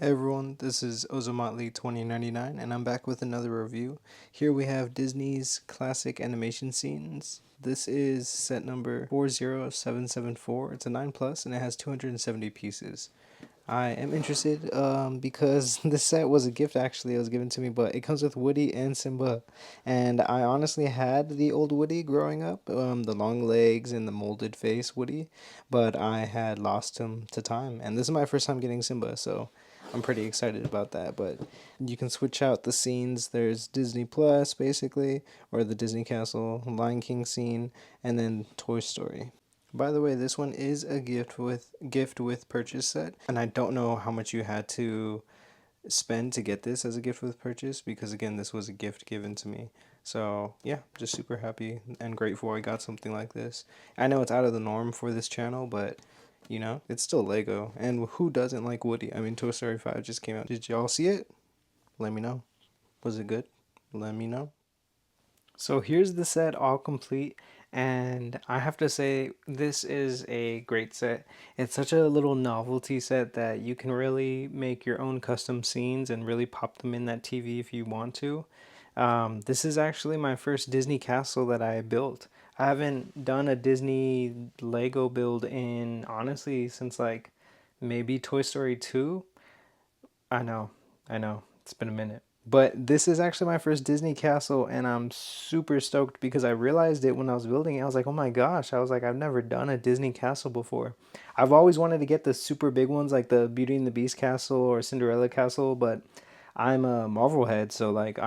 Hey everyone, this is Ozomatli 2099 and I'm back with another review. Here we have Disney's classic animation scenes. This is set number 40774. It's a 9 plus and it has 270 pieces. I am interested because this set was a gift actually. It was given to me, but it comes with Woody and Simba. And I honestly had the old Woody growing up, the long legs and the molded face Woody, but I had lost him to time. And this is my first time getting Simba, so I'm pretty excited about that. But you can switch out the scenes. There's Disney Plus, basically, or the Disney Castle, Lion King scene, and then Toy Story. By the way, this one is a gift with purchase set, and I don't know how much you had to spend to get this as a gift with purchase because again, this was a gift given to me. So yeah, just super happy and grateful I got something like this. I know it's out of the norm for this channel, but it's still Lego, and who doesn't like Woody? I mean, Toy Story 5 just came out. Did y'all see it? Let me know. Was it good? Let me know. So here's the set all complete, and I have to say this is a great set. It's such a little novelty set that you can really make your own custom scenes and really pop them in that TV if you want to. This is actually my first Disney castle that I built. I haven't done a Disney Lego build in honestly since like maybe Toy Story 2. I know, I know. It's been a minute. But this is actually my first Disney castle, and I'm super stoked because I realized it when I was building it. I was like, oh my gosh, I was like, I've never done a Disney castle before. I've always wanted to get the super big ones like the Beauty and the Beast castle or Cinderella castle, but I'm a Marvel head, so like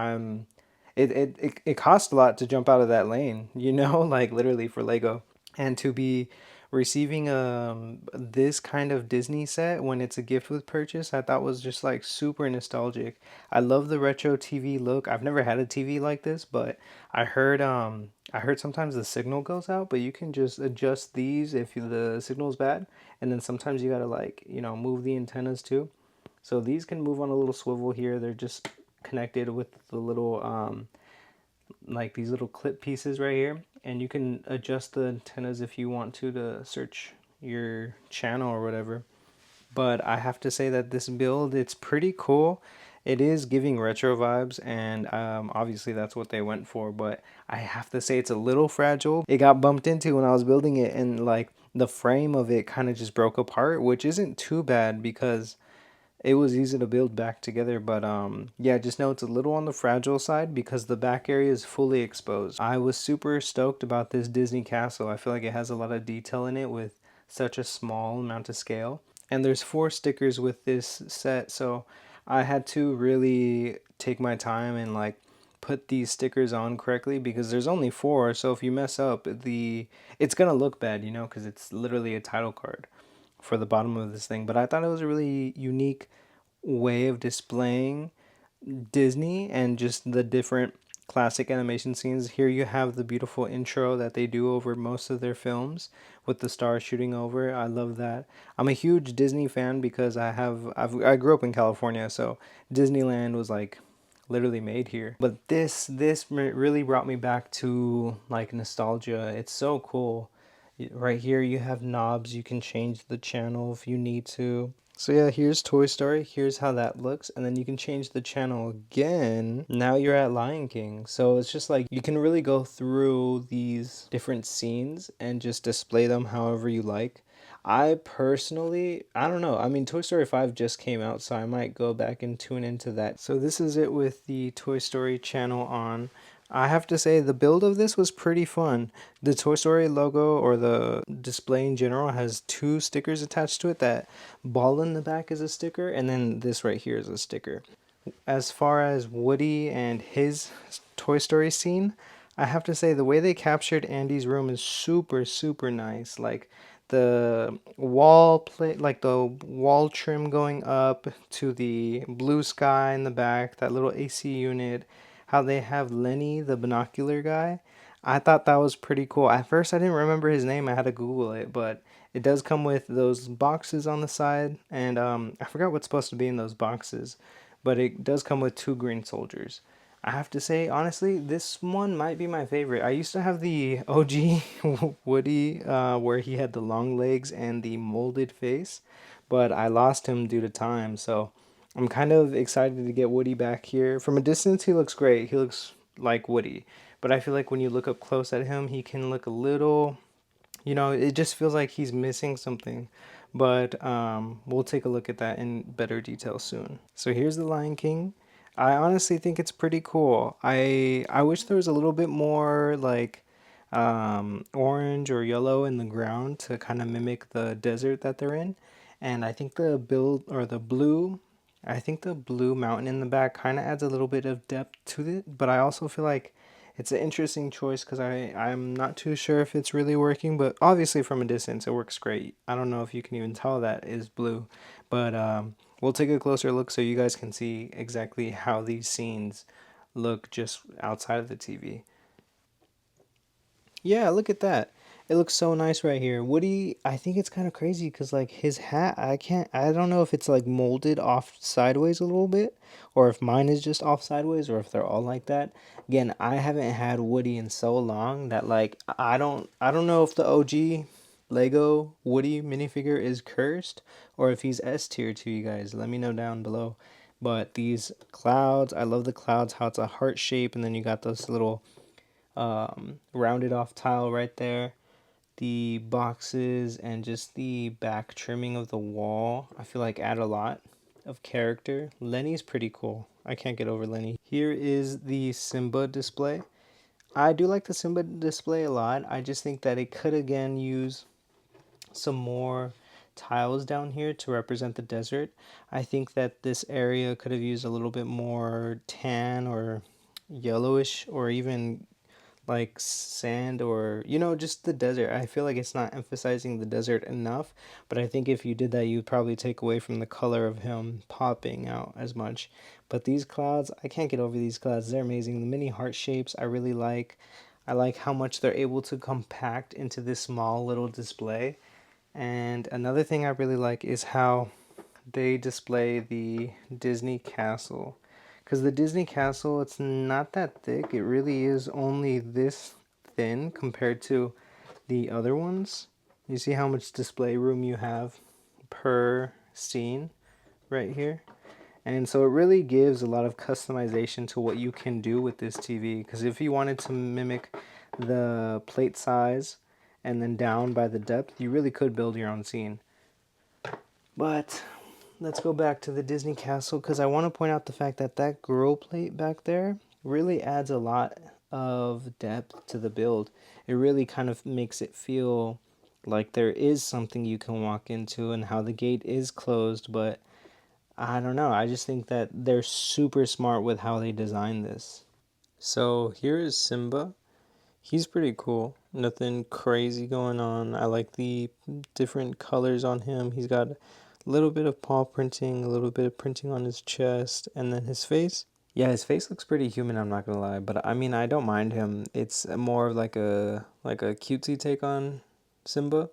it costs a lot to jump out of that lane, like literally for Lego. And to be receiving this kind of Disney set when it's a gift with purchase, I thought was just like super nostalgic. I love the retro TV look. I've never had a TV like this, but I heard sometimes the signal goes out, but you can just adjust these if the signal's bad, and then sometimes you gotta like move the antennas too. So these can move on a little swivel here. They're just connected with the little like these little clip pieces right here, and you can adjust the antennas if you want to search your channel or whatever. But I have to say that this build, it's pretty cool. It is giving retro vibes, and obviously that's what they went for, but I have to say it's a little fragile. It got bumped into when I was building it, and like the frame of it kind of just broke apart, which isn't too bad because it was easy to build back together. But yeah, just know it's a little on the fragile side because the back area is fully exposed. I was super stoked about this Disney castle. I feel like it has a lot of detail in it with such a small amount of scale. And there's 4 stickers with this set, so I had to really take my time and like put these stickers on correctly because there's only 4, so if you mess up, it's gonna look bad, because it's literally a title card for the bottom of this thing. But I thought it was a really unique way of displaying Disney and just the different classic animation scenes. Here you have the beautiful intro that they do over most of their films with the stars shooting over. I love that. I'm a huge Disney fan because I grew up in California, so Disneyland was like literally made here. But this really brought me back to like nostalgia. It's so cool. Right here you have knobs. You can change the channel if you need to. So yeah, here's Toy Story. Here's how that looks. And then you can change the channel again. Now you're at Lion King. So it's just like you can really go through these different scenes and just display them however you like. I personally, I don't know. I mean, Toy Story 5 just came out, so I might go back and tune into that. So this is it with the Toy Story channel on. I have to say the build of this was pretty fun. The Toy Story logo or the display in general has 2 stickers attached to it. That ball in the back is a sticker, and then this right here is a sticker. As far as Woody and his Toy Story scene, I have to say the way they captured Andy's room is super super nice. Like the wall plate, like the wall trim going up to the blue sky in the back, that little AC unit, how they have Lenny, the binocular guy. I thought that was pretty cool. At first, I didn't remember his name. I had to Google it, but it does come with those boxes on the side, and I forgot what's supposed to be in those boxes, but it does come with 2 green soldiers. I have to say, honestly, this one might be my favorite. I used to have the OG Woody, where he had the long legs and the molded face, but I lost him due to time. So I'm kind of excited to get Woody back here. From a distance, he looks great. He looks like Woody. But I feel like when you look up close at him, he can look a little, it just feels like he's missing something. But we'll take a look at that in better detail soon. So here's the Lion King. I honestly think it's pretty cool. I wish there was a little bit more like orange or yellow in the ground to kind of mimic the desert that they're in. And I think the blue mountain in the back kind of adds a little bit of depth to it. But I also feel like it's an interesting choice because I'm not too sure if it's really working, but obviously from a distance it works great. I don't know if you can even tell that is blue, but we'll take a closer look so you guys can see exactly how these scenes look just outside of the TV. Yeah, look at that. It looks so nice right here. Woody, I think it's kind of crazy because like his hat, I don't know if it's like molded off sideways a little bit or if mine is just off sideways or if they're all like that. Again, I haven't had Woody in so long that like I don't know if the OG Lego Woody minifigure is cursed or if he's S tier to you guys. Let me know down below. But these clouds, I love the clouds, how it's a heart shape and then you got those little rounded off tile right there. The boxes and just the back trimming of the wall, I feel like add a lot of character. Lenny's pretty cool. I can't get over Lenny. Here is the Simba display. I do like the Simba display a lot. I just think that it could again use some more tiles down here to represent the desert. I think that this area could have used a little bit more tan or yellowish or even like sand or just the desert. I feel like it's not emphasizing the desert enough, but I think if you did that you'd probably take away from the color of him popping out as much. But these clouds, I can't get over these clouds. They're amazing. The mini heart shapes I really like. I like how much they're able to compact into this small little display. And another thing I really like is how they display the Disney castle. Because the Disney castle, it's not that thick. It really is only this thin compared to the other ones. You see how much display room you have per scene right here? And so it really gives a lot of customization to what you can do with this TV. Because if you wanted to mimic the plate size and then down by the depth, you really could build your own scene. But let's go back to the Disney castle because I want to point out the fact that that grow plate back there really adds a lot of depth to the build. It really kind of makes it feel like there is something you can walk into and how the gate is closed, but I don't know. I just think that they're super smart with how they designed this. So here is Simba. He's pretty cool. Nothing crazy going on. I like the different colors on him. He's got a little bit of paw printing, a little bit of printing on his chest, and then his face. Yeah, his face looks pretty human, I'm not gonna lie. But I mean, I don't mind him. It's more of like a cutesy take on Simba.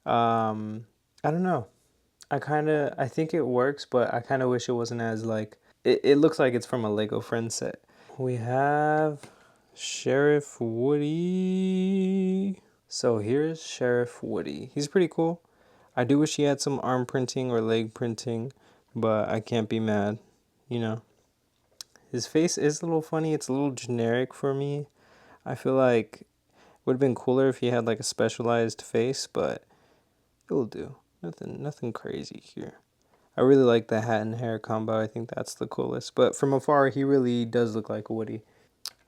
I don't know. I think it works, but I kind of wish it wasn't as like it looks like it's from a Lego Friends set. We have Sheriff Woody. So here's Sheriff Woody. He's pretty cool. I do wish he had some arm printing or leg printing, but I can't be mad, you know. His face is a little funny. It's a little generic for me. I feel like it would have been cooler if he had like a specialized face, but it will do. Nothing crazy here. I really like the hat and hair combo. I think that's the coolest. But from afar, he really does look like Woody.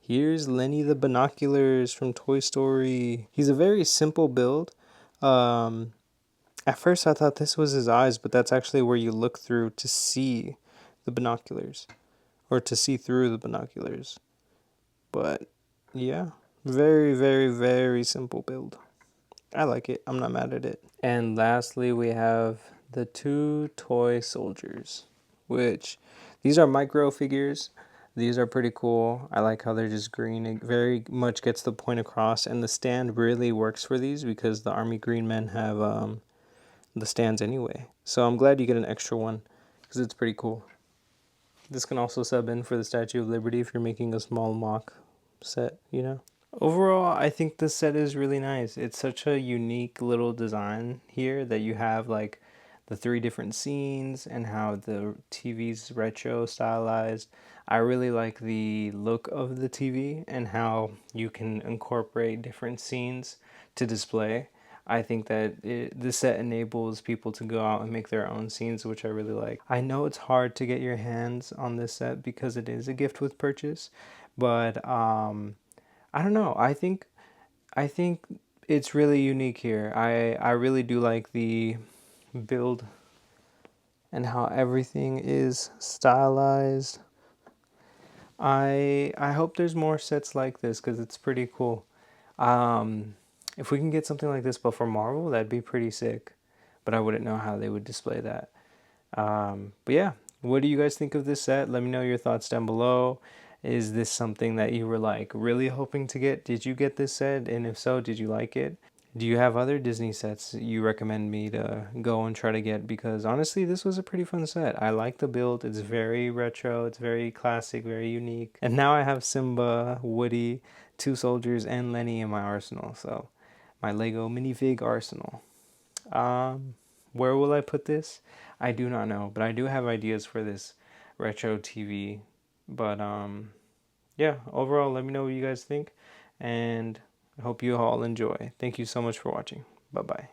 Here's Lenny the Binoculars from Toy Story. He's a very simple build. Um, at first, I thought this was his eyes, but that's actually where you look through to see the binoculars. Or to see through the binoculars. But, yeah. Very, very, very simple build. I like it. I'm not mad at it. And lastly, we have the two toy soldiers, which these are micro figures. These are pretty cool. I like how they're just green. It very much gets the point across, and the stand really works for these because the Army Green Men have the stands anyway. So I'm glad you get an extra one because it's pretty cool. This can also sub in for the Statue of Liberty if you're making a small mock set, you know? Overall, I think this set is really nice. It's such a unique little design here that you have like the 3 different scenes and how the TV's retro stylized. I really like the look of the TV and how you can incorporate different scenes to display. I think that the set enables people to go out and make their own scenes, which I really like. I know it's hard to get your hands on this set because it is a gift with purchase, but I don't know. I think it's really unique here. I really do like the build and how everything is stylized. I hope there's more sets like this because it's pretty cool. If we can get something like this but for Marvel, that'd be pretty sick. But I wouldn't know how they would display that. But yeah, what do you guys think of this set? Let me know your thoughts down below. Is this something that you were like really hoping to get? Did you get this set? And if so, did you like it? Do you have other Disney sets you recommend me to go and try to get? Because honestly, this was a pretty fun set. I like the build. It's very retro. It's very classic, very unique. And now I have Simba, Woody, two soldiers, and Lenny in my arsenal. So my Lego minifig arsenal. Where will I put this? I do not know, but I do have ideas for this retro TV. But yeah, overall, let me know what you guys think, and I hope you all enjoy. Thank you so much for watching. Bye bye.